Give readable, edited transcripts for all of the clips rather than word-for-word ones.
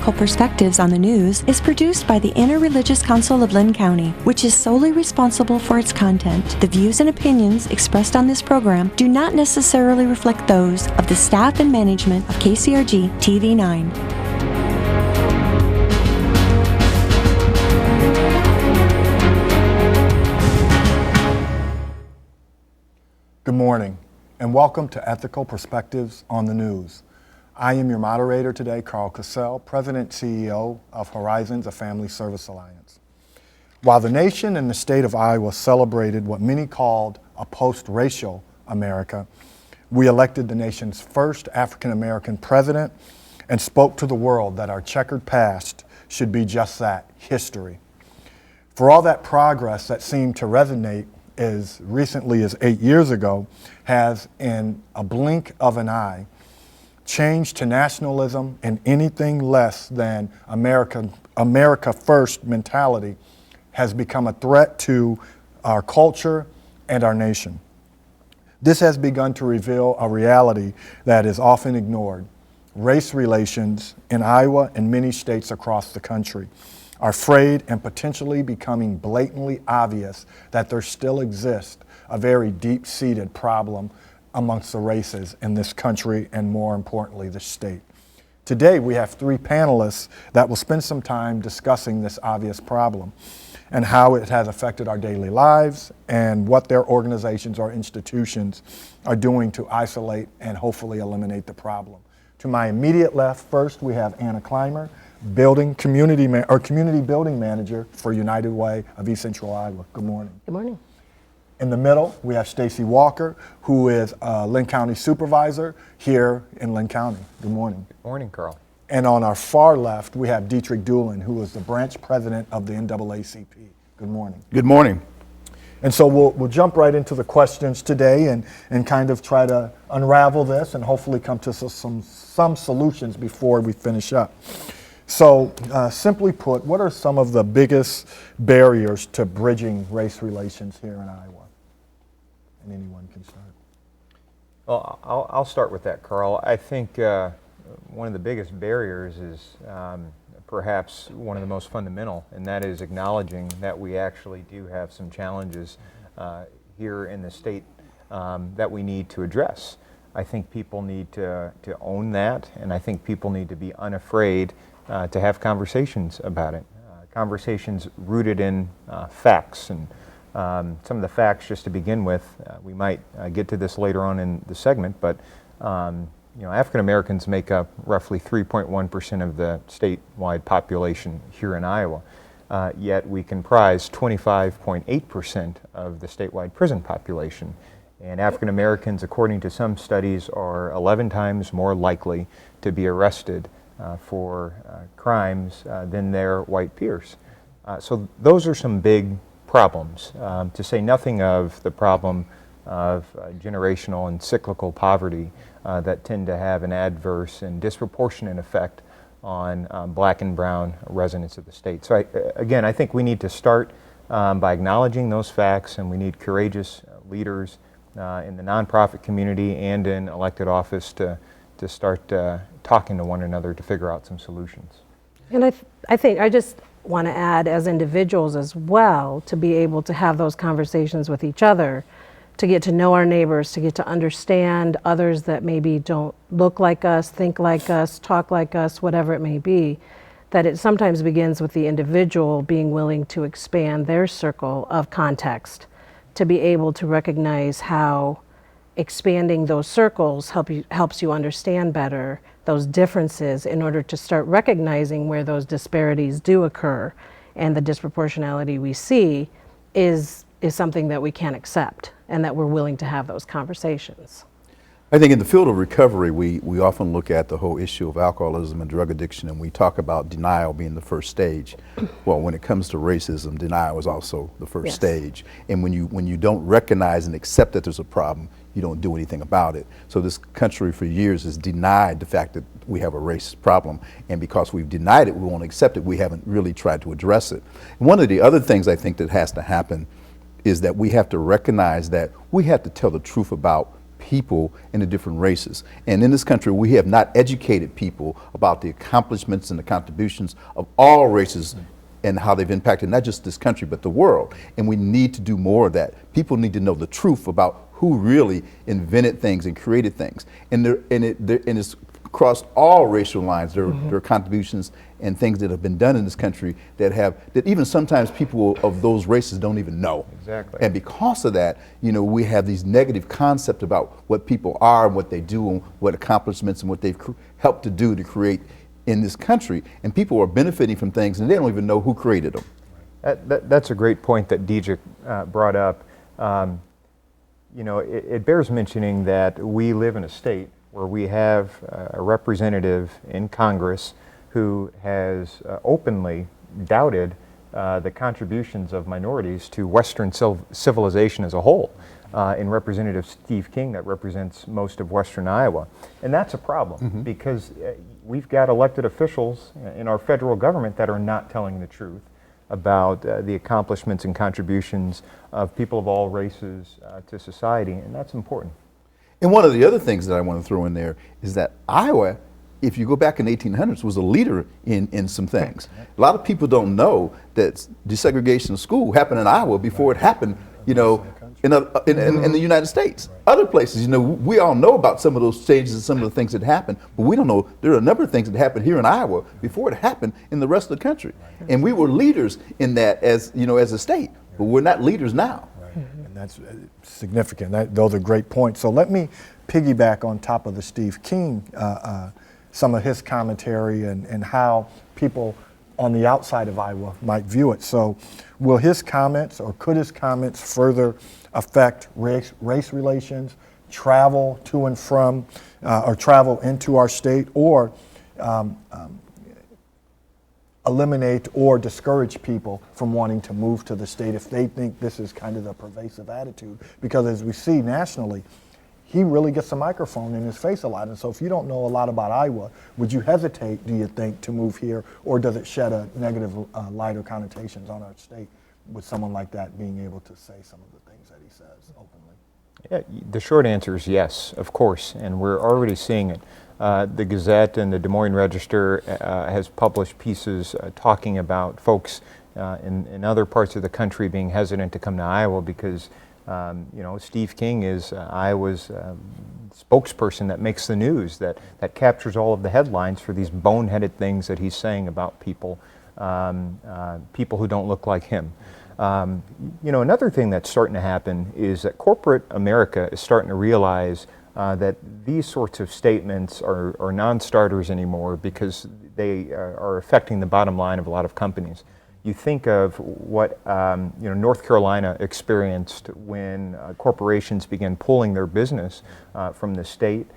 Ethical Perspectives on the News is produced by the Interreligious Council of Lynn County, which is solely responsible for its content. The views and opinions expressed on this program do not necessarily reflect those of the staff and management of KCRG TV9. Good morning, and welcome to Ethical Perspectives on the News. I am your moderator today, Karl Cassell, President and CEO of Horizons, a Family Service Alliance. While the nation and the state of Iowa celebrated what many called a post-racial America, we elected the nation's first African-American president and spoke to the world that our checkered past should be just that, history. For all that progress that seemed to resonate as recently as 8 years ago has, in a blink of an eye, changed to nationalism and anything less than America first mentality has become a threat to our culture and our nation. This has begun to reveal a reality that is often ignored. Race relations in Iowa and many states across the country are frayed and potentially becoming blatantly obvious that there still exists a very deep-seated problem amongst the races in this country and, more importantly, the state. Today we have three panelists that will spend some time discussing this obvious problem and how it has affected our daily lives and what their organizations or institutions are doing to isolate and hopefully eliminate the problem. To my immediate left, first we have Clymer, Community Building Manager for United Way of East Central Iowa. Good morning. Good morning. In the middle, we have Stacey Walker, who is Lynn County Supervisor here in Lynn County. Good morning. Good morning, Karl. And on our far left, we have Dedric Doolin, who is the branch president of the NAACP. Good morning. Good morning. And so we'll jump right into the questions today and kind of try to unravel this and hopefully come to some solutions before we finish up. So simply put, what are some of the biggest barriers to bridging race relations here in Iowa? And anyone can start. Well, I'll start with that, Karl. I think one of the biggest barriers is perhaps one of the most fundamental, and that is acknowledging that we actually do have some challenges here in the state that we need to address. I think people need to own that, and I think people need to be unafraid to have conversations about it. Conversations rooted in facts, and some of the facts, just to begin with, we might get to this later on in the segment, but African Americans make up roughly 3.1% of the statewide population here in Iowa, yet we comprise 25.8% of the statewide prison population. And African Americans, according to some studies, are 11 times more likely to be arrested for crimes than their white peers. So those are some big problems, to say nothing of the problem of generational and cyclical poverty that tend to have an adverse and disproportionate effect on black and brown residents of the state. So I think we need to start by acknowledging those facts, and we need courageous leaders in the nonprofit community and in elected office to start talking to one another to figure out some solutions. And I think I just want to add, as individuals as well, to be able to have those conversations with each other, to get to know our neighbors, to get to understand others that maybe don't look like us, think like us, talk like us, whatever it may be, that it sometimes begins with the individual being willing to expand their circle of context, to be able to recognize how expanding those circles helps you understand better those differences in order to start recognizing where those disparities do occur, and the disproportionality we see is something that we can't accept, and that we're willing to have those conversations. I think in the field of recovery, we often look at the whole issue of alcoholism and drug addiction, and we talk about denial being the first stage. Well, when it comes to racism, denial is also the first stage. And when you don't recognize and accept that there's a problem, you don't do anything about it. So this country for years has denied the fact that we have a race problem, and because we've denied it, we won't accept it, we haven't really tried to address it. And one of the other things I think that has to happen is that we have to recognize that we have to tell the truth about people in the different races. And in this country, we have not educated people about the accomplishments and the contributions of all races and how they've impacted not just this country, but the world. And we need to do more of that. People need to know the truth about who really invented things and created things. And it's across all racial lines. There are contributions and things that have been done in this country that even sometimes people of those races don't even know. Exactly. And because of that, we have these negative concepts about what people are and what they do and what accomplishments and what they've helped to do to create in this country. And people are benefiting from things and they don't even know who created them. That's a great point that Dedric brought up. It bears mentioning that we live in a state where we have a representative in Congress who has openly doubted the contributions of minorities to Western civilization as a whole. In Representative Steve King, that represents most of Western Iowa. And that's a problem because we've got elected officials in our federal government that are not telling the truth about the accomplishments and contributions of people of all races to society, and that's important. And one of the other things that I want to throw in there is that Iowa, if you go back in the 1800s, was a leader in some things. A lot of people don't know that desegregation of school happened in Iowa before it happened, in the United States. Other places, we all know about some of those changes and some of the things that happened, but we don't know there are a number of things that happened here in Iowa before it happened in the rest of the country. And we were leaders in that as a state, but we're not leaders now. And that's significant. Those are great points. So let me piggyback on top of the Steve King, some of his commentary and how people on the outside of Iowa might view it. So will his comments, or could his comments further affect race relations, travel to and from, or travel into our state, or eliminate or discourage people from wanting to move to the state if they think this is kind of the pervasive attitude? Because as we see nationally, he really gets the microphone in his face a lot. And so if you don't know a lot about Iowa, would you hesitate, do you think, to move here? Or does it shed a negative light or connotations on our state with someone like that being able to say some of the things that he says openly? Yeah, the short answer is yes, of course, and we're already seeing it. The Gazette and the Des Moines Register has published pieces talking about folks in other parts of the country being hesitant to come to Iowa because Steve King is Iowa's spokesperson that makes the news, that captures all of the headlines for these boneheaded things that he's saying about people who don't look like him. Another thing that's starting to happen is that corporate America is starting to realize that these sorts of statements are non-starters anymore because they are affecting the bottom line of a lot of companies. You think of what North Carolina experienced when corporations began pulling their business from the state.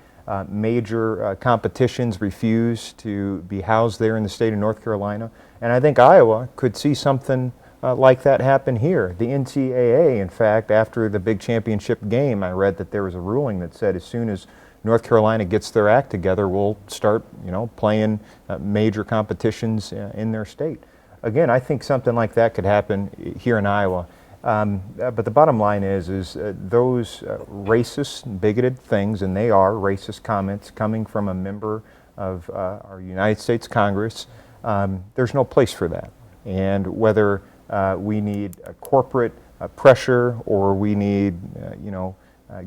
Major competitions refused to be housed there in the state of North Carolina. And I think Iowa could see something like that happen here. The NCAA, in fact, after the big championship game, I read that there was a ruling that said as soon as North Carolina gets their act together, we'll start playing major competitions in their state. Again, I think something like that could happen here in Iowa. But the bottom line is those racist, bigoted things, and they are racist comments coming from a member of our United States Congress, there's no place for that. And whether we need corporate pressure or we need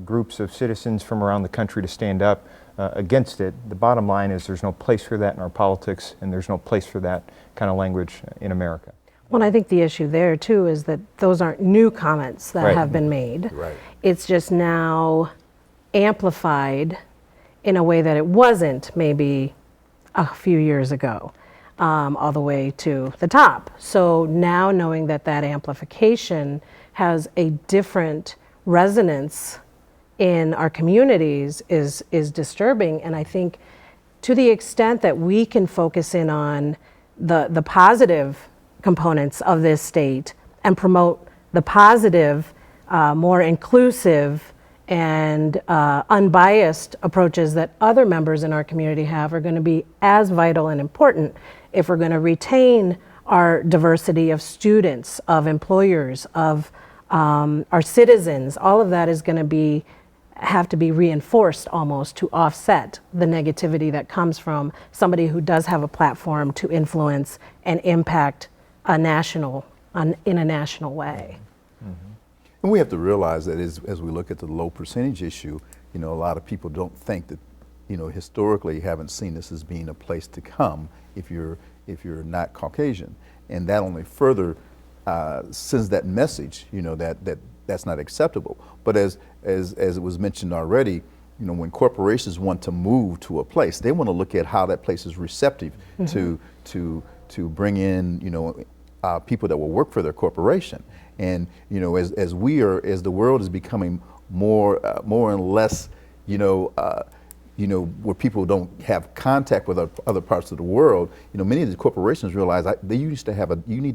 groups of citizens from around the country to stand up against it, the bottom line is there's no place for that in our politics, and there's no place for that kind of language in America. Well, I think the issue there too is that those aren't new comments that have been made. Right. It's just now amplified in a way that it wasn't maybe a few years ago, all the way to the top. So now knowing that that amplification has a different resonance in our communities is disturbing. And I think to the extent that we can focus in on the positive components of this state and promote the positive, more inclusive and unbiased approaches that other members in our community have are going to be as vital and important if we're going to retain our diversity of students, of employers, of our citizens. All of that is going to be have to be reinforced almost to offset the negativity that comes from somebody who does have a platform to influence and impact in a national way. And we have to realize that as we look at the low percentage issue, a lot of people don't think that, historically haven't seen this as being a place to come if you're not Caucasian. And that only further sends that message, that's not acceptable. But as it was mentioned already, when corporations want to move to a place, they want to look at how that place is receptive to bring in, people that will work for their corporation. And as the world is becoming more and less, where people don't have contact with other parts of the world, many of the corporations realize you need to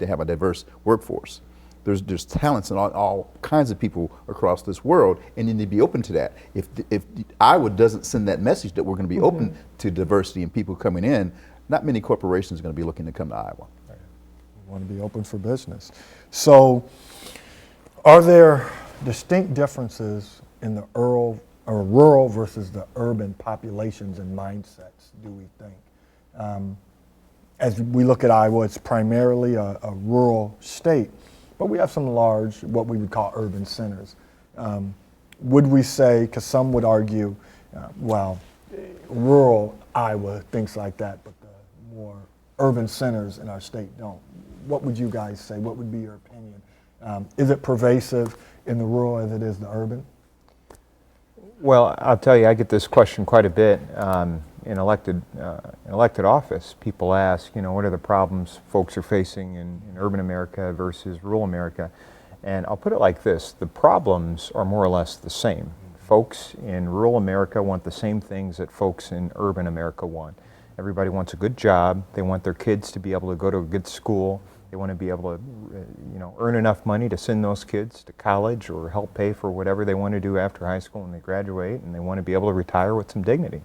have a diverse workforce. There's talents in all kinds of people across this world, and you need to be open to that. If Iowa doesn't send that message that we're going to be open to diversity and people coming in, not many corporations are going to be looking to come to Iowa. We want to be open for business. So, are there distinct differences in the rural versus the urban populations and mindsets, do we think? As we look at Iowa, it's primarily a rural state, but we have some large, what we would call urban centers. Would we say, because some would argue, rural Iowa thinks like that, but the more urban centers in our state don't. What would you guys say? What would be your opinion? Is it pervasive in the rural as it is the urban? Well, I'll tell you, I get this question quite a bit in elected office. People ask, what are the problems folks are facing in urban America versus rural America? And I'll put it like this: the problems are more or less the same. Folks in rural America want the same things that folks in urban America want. Everybody wants a good job. They want their kids to be able to go to a good school. They want to be able to, earn enough money to send those kids to college or help pay for whatever they want to do after high school when they graduate, and they want to be able to retire with some dignity.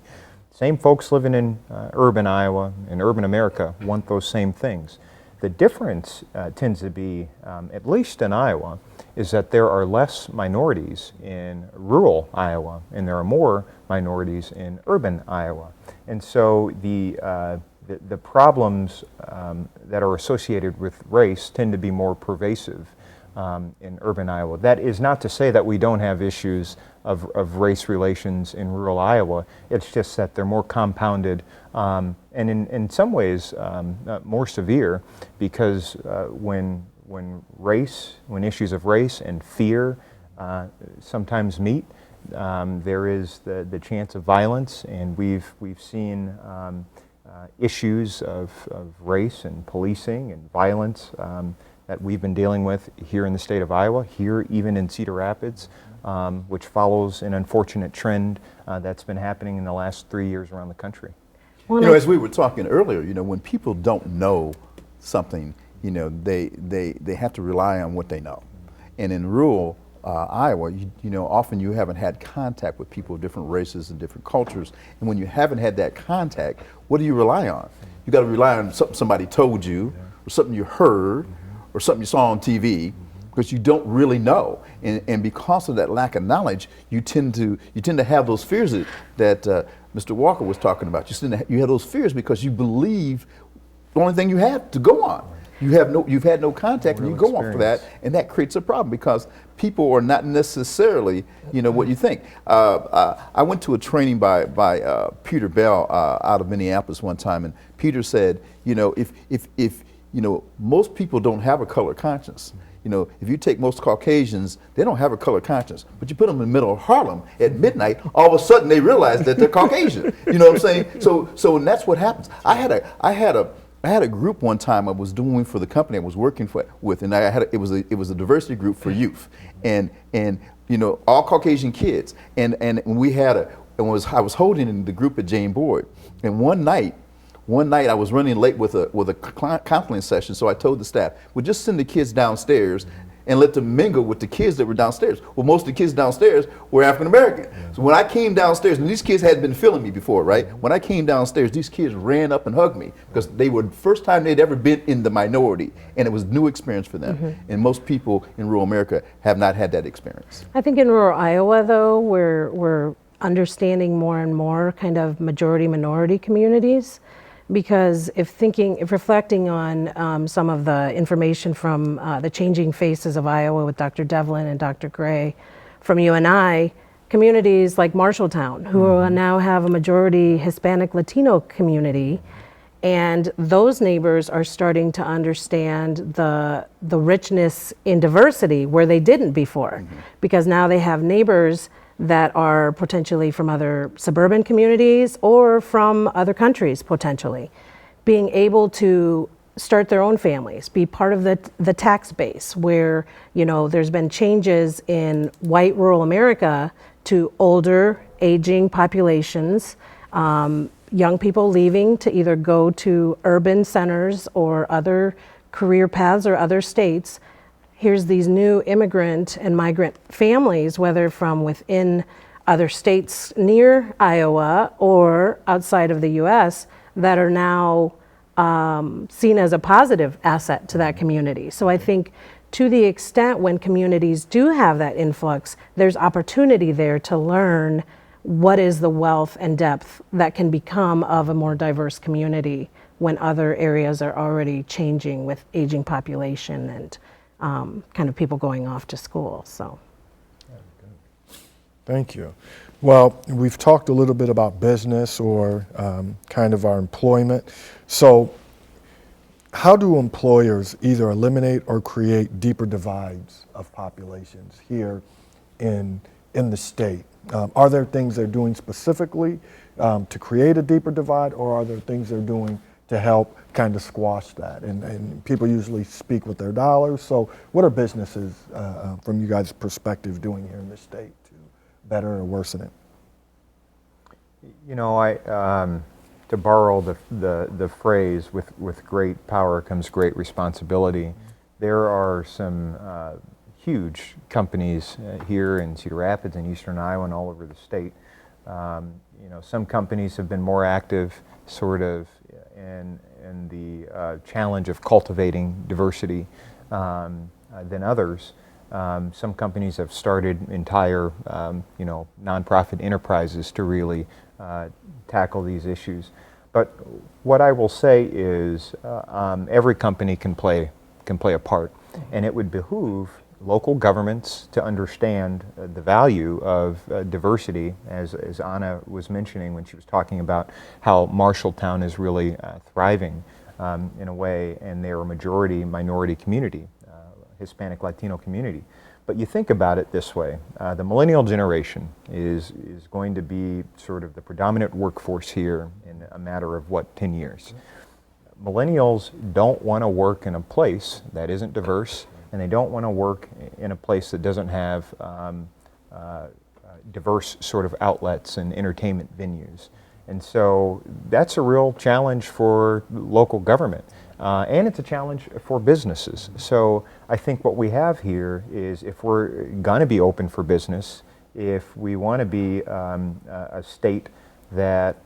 Same folks living in urban Iowa and urban America want those same things. The difference tends to be, at least in Iowa, is that there are less minorities in rural Iowa and there are more minorities in urban Iowa. And so the problems that are associated with race tend to be more pervasive in urban Iowa. That is not to say that we don't have issues of race relations in rural Iowa. It's just that they're more compounded and in some ways more severe, because when issues of race and fear sometimes meet, there is the chance of violence, and we've seen issues of race and policing and violence that we've been dealing with here in the state of Iowa, here even in Cedar Rapids, which follows an unfortunate trend that's been happening in the last 3 years around the country. As we were talking earlier, when people don't know something, they have to rely on what they know. And in rural Iowa, often you haven't had contact with people of different races and different cultures. And when you haven't had that contact, what do you rely on? You got to rely on something somebody told you, or something you heard, or something you saw on TV, because you don't really know. And because of that lack of knowledge, you tend to have those fears that Mr. Walker was talking about. You have those fears because you believe the only thing you have to go on. You've had no contact, and you go off for that, and that creates a problem because people are not necessarily, what you think. I went to a training by Peter Bell out of Minneapolis one time, and Peter said, if most people don't have a color conscience. If you take most Caucasians, they don't have a color conscience. But you put them in the middle of Harlem at midnight, all of a sudden they realize that they're Caucasian. You know what I'm saying? So and that's what happens. I had a group one time I was doing for the company I was working with, and it was a diversity group for youth, and all Caucasian kids, and I was holding the group at Jane Board, and one night I was running late with a counseling session, so I told the staff, we'll just send the kids downstairs and let them mingle with the kids that were downstairs. Well, most of the kids downstairs were African American. So when I came downstairs, and these kids hadn't been feeling me before, right? When I came downstairs, these kids ran up and hugged me because they were the first time they'd ever been in the minority, and it was a new experience for them. And most people in rural America have not had that experience. I think in rural Iowa, though, we're understanding more and more kind of majority-minority communities, because if reflecting on some of the information from the Changing Faces of Iowa with Dr. Devlin and Dr. Gray from UNI, communities like Marshalltown, who now have a majority Hispanic Latino community, and those neighbors are starting to understand the richness in diversity where they didn't before, because now they have neighbors that are potentially from other suburban communities or from other countries potentially, being able to start their own families, be part of the tax base where, you know, there's been changes in white rural America to older, aging populations, young people leaving to either go to urban centers or other career paths or other states. Here's these new immigrant and migrant families, whether from within other states near Iowa or outside of the US, that are now seen as a positive asset to that community. So I think to the extent when communities do have that influx, there's opportunity there to learn what is the wealth and depth that can become of a more diverse community when other areas are already changing with aging population and kind of people going off to school. So, Thank you. Well, we've talked a little bit about business or kind of our employment. So how do employers either eliminate or create deeper divides of populations here in the state? Are there things they're doing specifically to create a deeper divide, or are there things they're doing to help kind of squash that? And people usually speak with their dollars. So what are businesses, from you guys' perspective, doing here in the state to better or worsen it? You know, to borrow the phrase, with great power comes great responsibility, there are some huge companies here in Cedar Rapids and Eastern Iowa and all over the state. You know, some companies have been more active sort of in the challenge of cultivating diversity than others. Some companies have started entire, you know, nonprofit enterprises to really tackle these issues. But what I will say is every company can play a part, and it would behoove local governments to understand the value of diversity, as Anna was mentioning when she was talking about how Marshalltown is really thriving in a way, and they're a majority minority community, Hispanic Latino community. But you think about it this way, the millennial generation is going to be sort of the predominant workforce here in a matter of, 10 years. Millennials don't want to work in a place that isn't diverse, and they don't want to work in a place that doesn't have diverse sort of outlets and entertainment venues. And so that's a real challenge for local government. And it's a challenge for businesses. So I think what we have here is, if we're going to be open for business, if we want to be a state that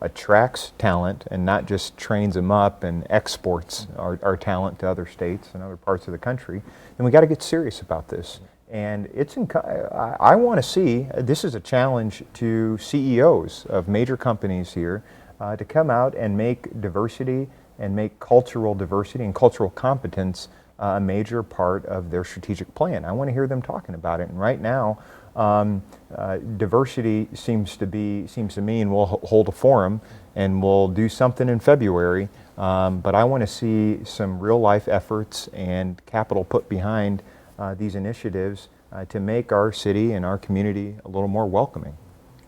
attracts talent and not just trains them up and exports our talent to other states and other parts of the country, then we got to get serious about this. And I want to see, this is a challenge to CEOs of major companies here to come out and make diversity and make cultural diversity and cultural competence a major part of their strategic plan. I want to hear them talking about it. And right now, diversity seems to mean we'll hold a forum and we'll do something in February, but I want to see some real life efforts and capital put behind these initiatives to make our city and our community a little more welcoming.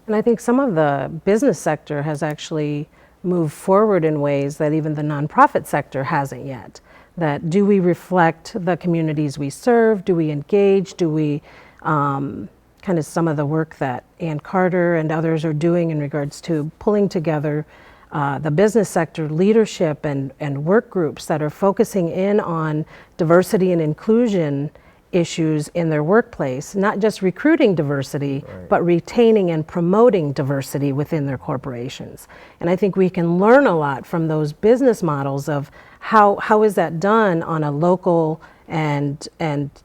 And I think some of the business sector has actually moved forward in ways that even the nonprofit sector hasn't yet. That, do we reflect the communities we serve? Do we engage? Do we kind of some of the work that Ann Carter and others are doing in regards to pulling together the business sector leadership and work groups that are focusing in on diversity and inclusion issues in their workplace, not just recruiting diversity, but retaining and promoting diversity within their corporations. And I think we can learn a lot from those business models of how is that done on a local and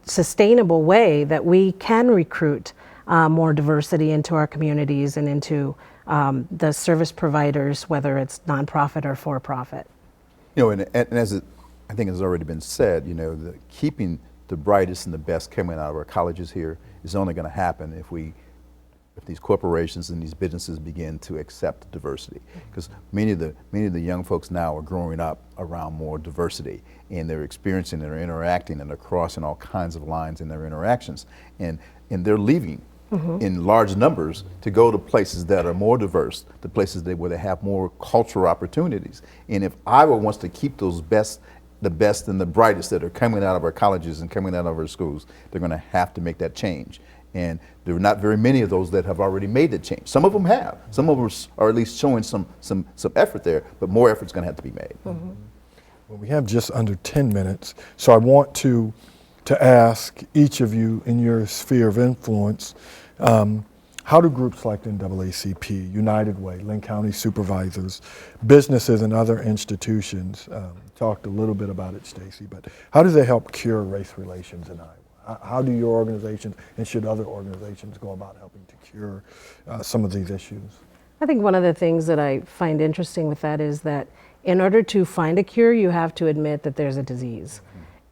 sustainable way that we can recruit more diversity into our communities and into the service providers, whether it's nonprofit or for-profit. You know, and as I think has already been said, you know, keeping the brightest and the best coming out of our colleges here is only going to happen if these corporations and these businesses begin to accept diversity. Because many of the young folks now are growing up around more diversity, and they're experiencing, they're interacting, and they're crossing all kinds of lines in their interactions, and they're leaving in large numbers to go to places that are more diverse, the places where they have more cultural opportunities. And if Iowa wants to keep those the best and the brightest that are coming out of our colleges and coming out of our schools, they're going to have to make that change. And there are not very many of those that have already made the change. Some of them have. Some of them are at least showing some effort there, but more effort's going to have to be made. Well, we have just under 10 minutes, so I want to ask each of you in your sphere of influence, how do groups like NAACP, United Way, Linn County Supervisors, businesses and other institutions, talked a little bit about it, Stacey, but how do they help cure race relations in Iowa? How do your organizations and should other organizations go about helping to cure some of these issues? I think one of the things that I find interesting with that is that in order to find a cure, you have to admit that there's a disease.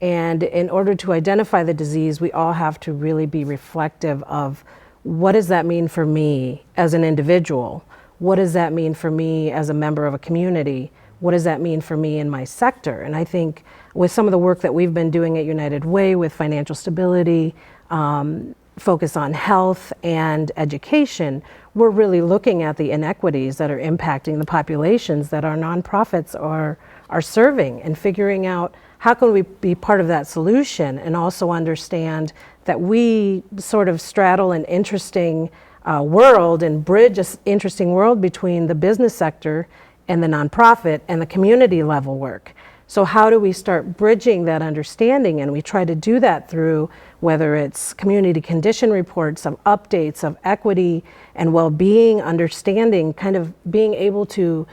And in order to identify the disease, we all have to really be reflective of what does that mean for me as an individual? What does that mean for me as a member of a community? What does that mean for me in my sector? And I think with some of the work that we've been doing at United Way with financial stability, focus on health and education, we're really looking at the inequities that are impacting the populations that our nonprofits are serving, and figuring out how can we be part of that solution and also understand that we sort of straddle an interesting world and bridge an interesting world between the business sector and the nonprofit and the community level work. So how do we start bridging that understanding? And we try to do that through whether it's community condition reports, of updates of equity and well-being, understanding, kind of being able to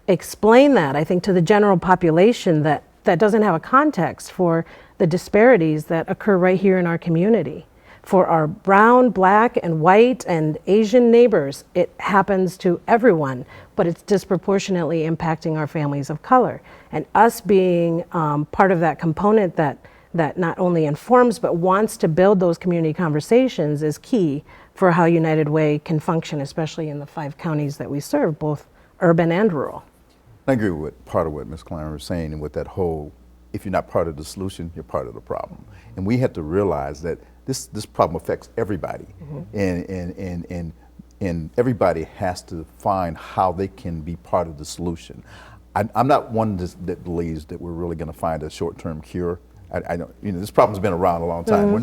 explain that, I think, to the general population that doesn't have a context for the disparities that occur right here in our community. For our brown, black, and white and Asian neighbors, it happens to everyone, but it's disproportionately impacting our families of color. And us being part of that component that not only informs but wants to build those community conversations is key for how United Way can function, especially in the 5 counties that we serve, both urban and rural. I agree with part of what Ms. Clymer was saying, and with that whole, if you're not part of the solution, you're part of the problem. And we have to realize that this problem affects everybody, and everybody has to find how they can be part of the solution. I'm not one that believes that we're really going to find a short-term cure. I don't, this problem's been around a long time. We're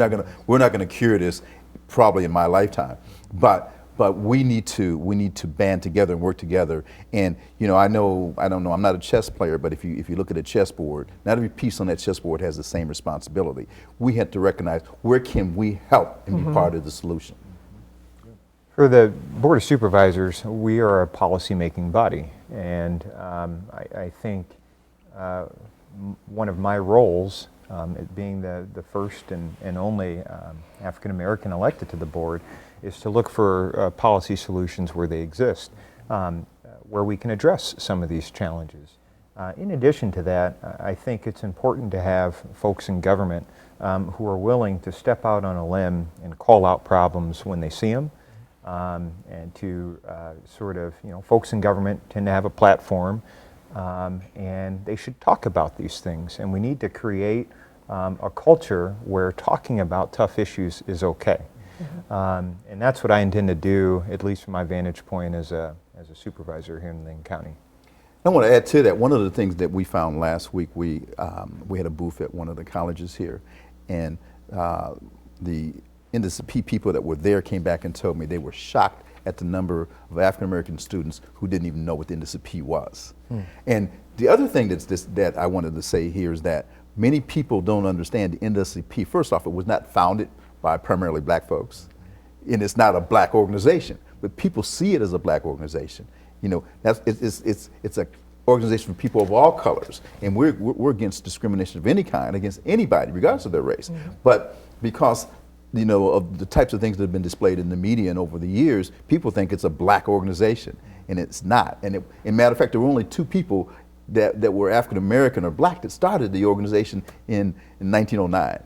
not going to cure this probably in my lifetime, but we need to band together and work together. And I don't know, I'm not a chess player, but if you look at a chessboard, not every piece on that chessboard has the same responsibility. We have to recognize where can we help and be part of the solution. For the Board of Supervisors, we are a policy-making body, and I think one of my roles, being the first and only African-American elected to the board, is to look for policy solutions where they exist, where we can address some of these challenges. In addition to that, I think it's important to have folks in government who are willing to step out on a limb and call out problems when they see them, and to folks in government tend to have a platform, and they should talk about these things. And we need to create a culture where talking about tough issues is okay. And that's what I intend to do, at least from my vantage point as a supervisor here in Linn County. I want to add to that, one of the things that we found last week, we had a booth at one of the colleges here, and the NAACP people that were there came back and told me they were shocked at the number of African American students who didn't even know what the NAACP was. And the other thing that I wanted to say here is that many people don't understand the NAACP. First off, it was not founded by primarily black folks, and it's not a black organization, but people see it as a black organization. You know, it's a organization for people of all colors, and we're against discrimination of any kind against anybody, regardless of their race. But because of the types of things that have been displayed in the media and over the years, people think it's a black organization, and it's not. And in matter of fact, there were only two people that were African American or black that started the organization in 1909.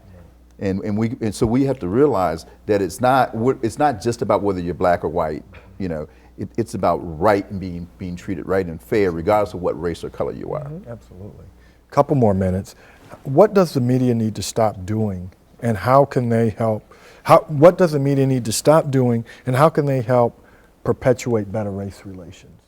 And so we have to realize that it's not just about whether you're black or white. It's about right and being treated right and fair, regardless of what race or color you are. Absolutely. Couple more minutes. What does the media need to stop doing, and how can they help? What does the media need to stop doing, and how can they help perpetuate better race relations?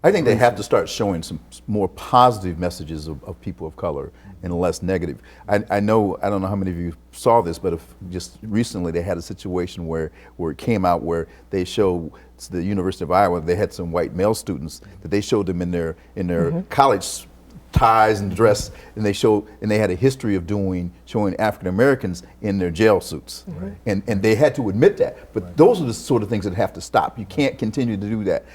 I think they have to start showing some more positive messages of people of color and less negative. I don't know how many of you saw this, but just recently they had a situation where it came out where they showed the University of Iowa, they had some white male students that they showed them in their college ties and dress, and they had a history of showing African Americans in their jail suits, and they had to admit that. But those are the sort of things that have to stop. You can't continue to do that.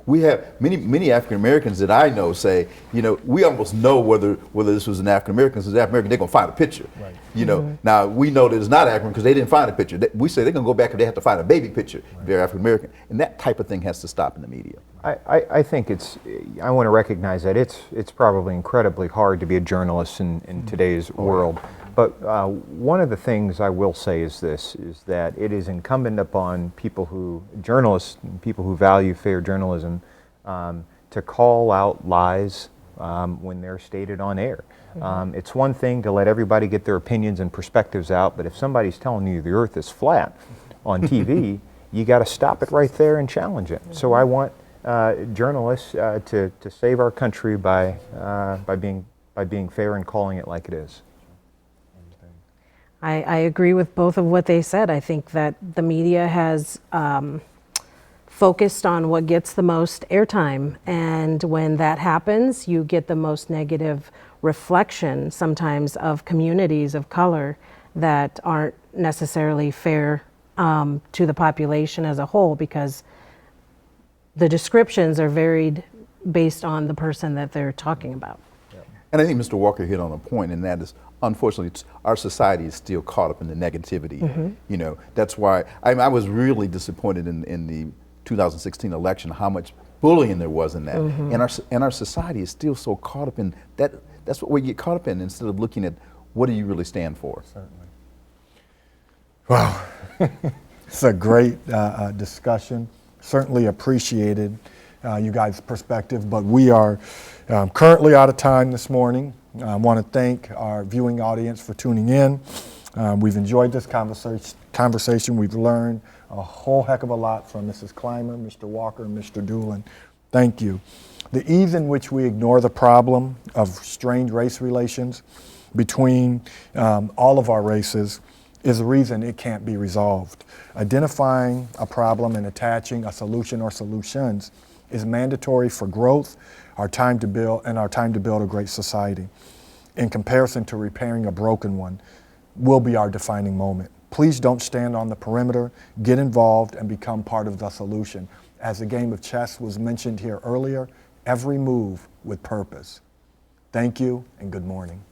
We have many African Americans that I know say, we almost know whether this was an African American. Because African American, they're gonna find a picture. Now we know that it's not African because they didn't find a picture. We say they're gonna go back and they have to find a baby picture if they're African American, and that type of thing has to stop in the media. I think I want to recognize that it's probably incredibly hard to be a journalist in today's world. But one of the things I will say is that it is incumbent upon journalists, people who value fair journalism, to call out lies when they're stated on air. It's one thing to let everybody get their opinions and perspectives out, but if somebody's telling you the earth is flat on TV, you got to stop it right there and challenge it. So I want journalists to save our country by being fair and calling it like it is. I agree with both of what they said. I think that the media has focused on what gets the most airtime, and when that happens, you get the most negative reflection sometimes of communities of color that aren't necessarily fair to the population as a whole, because the descriptions are varied based on the person that they're talking about. And I think Mr. Walker hit on a point, and that is, unfortunately, our society is still caught up in the negativity. That's why I was really disappointed in the 2016 election, how much bullying there was in that. And our society is still so caught up in that. That's what we get caught up in, instead of looking at what do you really stand for. Certainly. Wow. It's a great discussion. Certainly appreciated you guys' perspective, but we are currently out of time this morning. I want to thank our viewing audience for tuning in. We've enjoyed this conversation. We've learned a whole heck of a lot from Mrs. Clymer, Mr. Walker, and Mr. Doolin. Thank you. The ease in which we ignore the problem of strained race relations between all of our races is the reason it can't be resolved. Identifying a problem and attaching a solution or solutions is mandatory for growth, our time to build a great society. In comparison to repairing a broken one, will be our defining moment. Please don't stand on the perimeter. Get involved and become part of the solution. As the game of chess was mentioned here earlier, every move with purpose. Thank you and good morning.